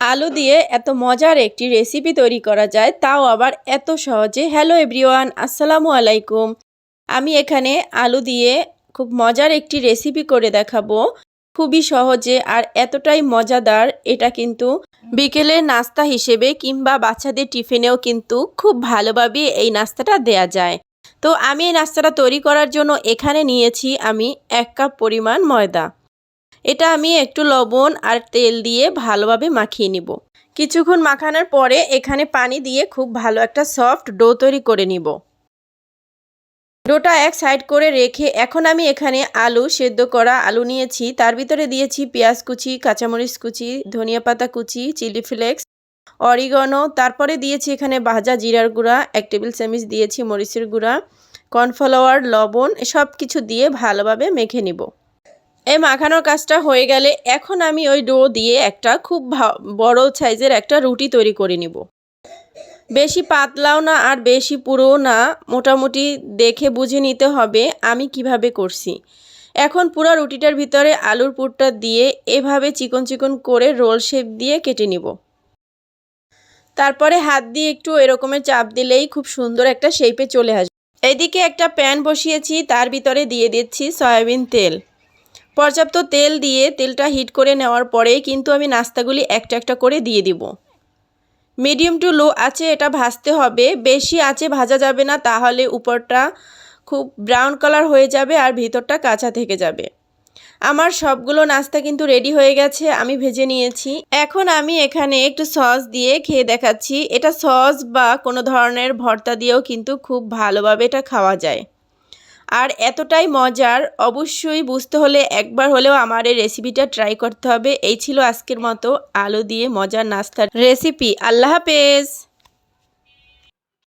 আলু দিয়ে এত মজার একটি রেসিপি তৈরি করা যায়, তাও আবার এত সহজে। হ্যালো এভরিওয়ান, আসসালামু আলাইকুম। আমি এখানে আলু দিয়ে খুব মজার একটি রেসিপি করে দেখাবো, খুবই সহজে আর এতটাই মজাদার। এটা কিন্তু বিকেলের নাস্তা হিসেবে কিংবা বাচ্চাদের টিফিনেও কিন্তু খুব ভালোভাবে এই নাস্তাটা দেয়া যায়। তো আমি এই নাস্তাটা তৈরি করার জন্য এখানে নিয়েছি আমি 1 কাপ পরিমাণ ময়দা। এটা আমি একটু লবণ আর তেল দিয়ে ভালোভাবে মাখিয়ে নিব। কিছুক্ষণ মাখানোর পরে এখানে পানি দিয়ে খুব ভালো একটা সফট ডো তৈরি করে নিব। ডোটা এক সাইড করে রেখে এখন আমি এখানে সেদ্ধ করা আলু নিয়েছি। তার ভিতরে দিয়েছি পেঁয়াজ কুচি, কাঁচামরিচ কুচি, ধনিয়া পাতা কুচি, চিলি ফ্লেক্স, অরিগানো। তারপরে দিয়েছি এখানে ভাজা জিরার গুঁড়া 1 টেবিল চামচ, দিয়েছি মরিচের গুঁড়া, কর্নফ্লাওয়ার, লবণ, সব কিছু দিয়ে ভালোভাবে মেখে নিব। এই মাখানোর কাজটা হয়ে গেলে এখন আমি ওই ডো দিয়ে একটা খুব বড় সাইজের একটা রুটি তৈরি করে নিব। বেশি পাতলাও না আর বেশি পুরোও না, মোটামুটি দেখে বুঝে নিতে হবে আমি কিভাবে করছি। এখন পুরো রুটিটার ভিতরে আলুর পুরটা দিয়ে এভাবে চিকন চিকন করে রোল শেপ দিয়ে কেটে নিব। তারপরে হাত দিয়ে একটু এরকমের চাপ দিলেই খুব সুন্দর একটা শেপে চলে আসবে। এইদিকে একটা প্যান বসিয়েছি, তার ভিতরে দিয়ে দিচ্ছি সয়াবিন তেল। পর্যাপ্ত তেল দিয়ে তেলটা হিট করে নেওয়ার পরে কিন্তু আমি নাস্তাগুলি একটা একটা করে দিয়ে দিব। মিডিয়াম টু লো আঁচে এটা ভাজতে হবে, বেশি আঁচে ভাজা যাবে না, তাহলে উপরটা খুব ব্রাউন কালার হয়ে যাবে আর ভিতরটা কাঁচা থেকে যাবে। আমার সবগুলো নাস্তা কিন্তু রেডি হয়ে গেছে, আমি ভেজে নিয়েছি। এখন আমি এখানে একটু সস দিয়ে খেয়ে দেখাচ্ছি। এটা সস বা কোনো ধরনের ভর্তা দিয়েও কিন্তু খুব ভালোভাবে এটা খাওয়া যায় আর এতটাই মজার। অবশ্যই বুঝতে হলে একবার হলেও আমার এই রেসিপিটা ট্রাই করতে হবে। এই ছিল আজকের মতো আলু দিয়ে মজার নাস্তার রেসিপি। আল্লাহ হাফেজ।